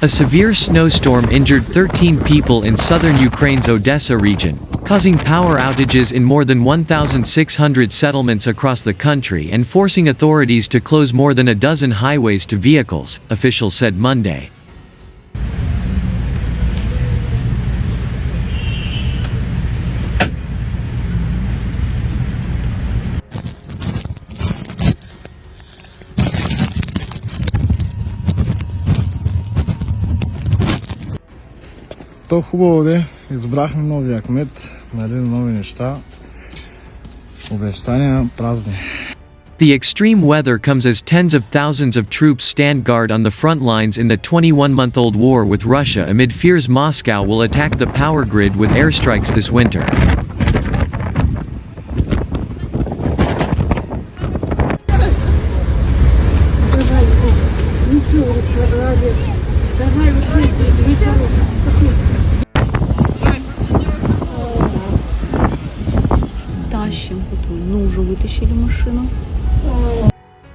A severe snowstorm injured 13 people in southern Ukraine's Odessa region, causing power outages in more than 1,600 settlements across the country and forcing authorities to close more than a dozen highways to vehicles, officials said Monday. То хубаво де, избрахме новия кмет, нали, нови неща, обещания празни. The extreme weather comes as tens of thousands of troops stand guard on the front lines in the 21-month-old war with Russia amid fears Moscow will attack the power grid with airstrikes this winter.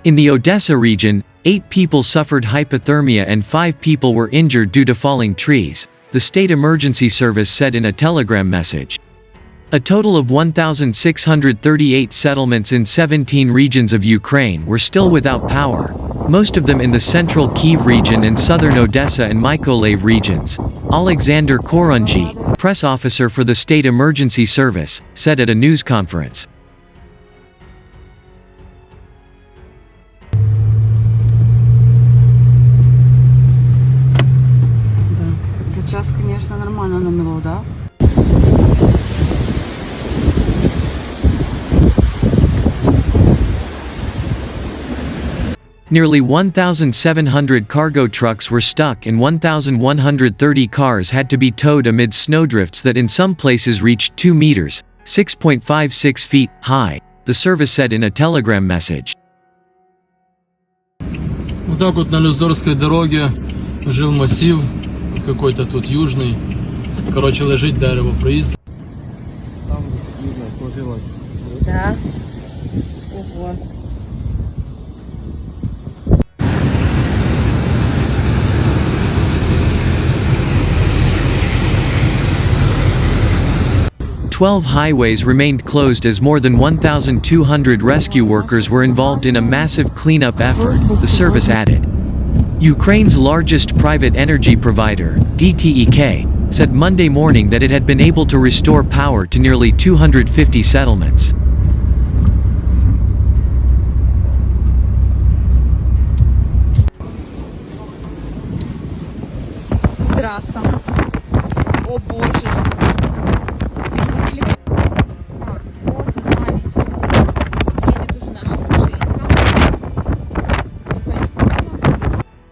In the Odessa region, 8 people suffered hypothermia and 5 people were injured due to falling trees, the state emergency service said in a telegram message. A total of 1,638 settlements in 17 regions of Ukraine were still without power, most of them in the central Kyiv region and southern Odessa and Mykolaiv regions. Alexander Korunji, press officer for the state emergency service, said at a news conference. Сейчас, конечно, нормально намело, да? Nearly 1,700 cargo trucks were stuck and 1,130 cars had to be towed amid snowdrifts that in some places reached 2 meters, 6.56 feet, high, the service said in a telegram message. Вот так вот на Люздорской дороге жил массив, какой-то тут южный. Короче, лежит дерево, проезд. Там видно, сложилось. Да. Ого. Twelve highways remained closed as more than 1,200 rescue workers were involved in a massive cleanup effort, the service added. Ukraine's largest private energy provider, DTEK, said Monday morning that it had been able to restore power to nearly 250 settlements. Трасса. О боже.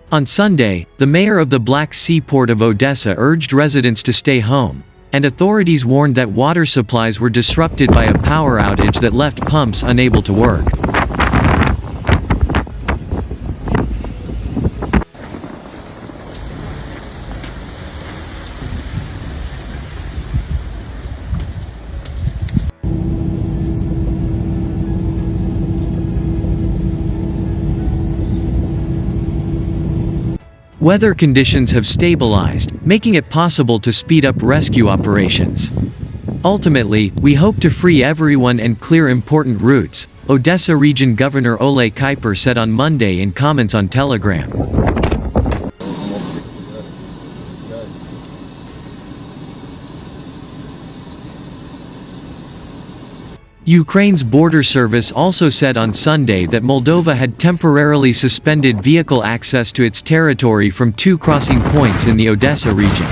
On Sunday, the mayor of the Black Sea port of Odessa urged residents to stay home, and authorities warned that water supplies were disrupted by a power outage that left pumps unable to work. Weather conditions have stabilized, making it possible to speed up rescue operations. Ultimately, we hope to free everyone and clear important routes, Odessa Region Governor Ole Kuiper said on Monday in comments on Telegram. Ukraine's border service also said on Sunday that Moldova had temporarily suspended vehicle access to its territory from 2 crossing points in the Odessa region.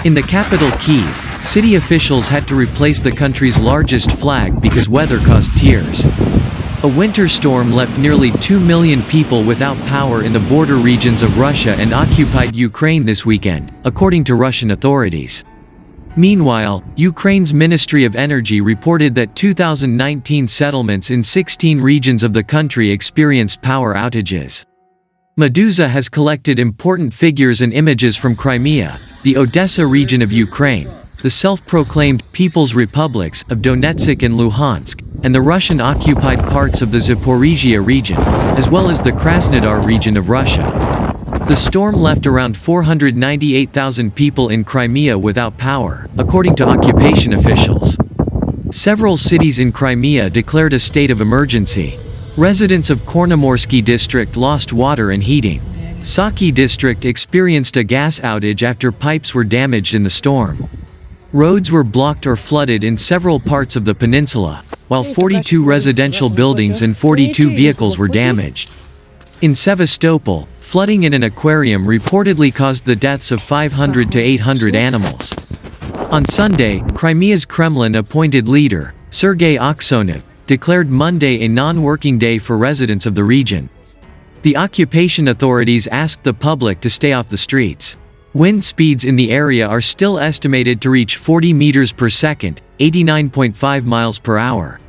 In the capital Kyiv, city officials had to replace the country's largest flag because weather caused tears. A winter storm left nearly 2 million people without power in the border regions of Russia and occupied Ukraine this weekend, according to Russian authorities. Meanwhile, Ukraine's Ministry of Energy reported that 2019 settlements in 16 regions of the country experienced power outages. Meduza has collected important figures and images from Crimea, the Odessa region of Ukraine, the self-proclaimed People's Republics of Donetsk and Luhansk, and the Russian-occupied parts of the Zaporizhia region, as well as the Krasnodar region of Russia. The storm left around 498,000 people in Crimea without power, according to occupation officials. Several cities in Crimea declared a state of emergency. Residents of Kornomorsky district lost water and heating. Saki district experienced a gas outage after pipes were damaged in the storm. Roads were blocked or flooded in several parts of the peninsula, while 42 residential buildings and 42 vehicles were damaged. In Sevastopol, flooding in an aquarium reportedly caused the deaths of 500 to 800 animals. On Sunday, Crimea's Kremlin-appointed leader, Sergei Aksyonov, declared Monday a non-working day for residents of the region. The occupation authorities asked the public to stay off the streets. Wind speeds in the area are still estimated to reach 40 meters per second, 89.5 miles per hour.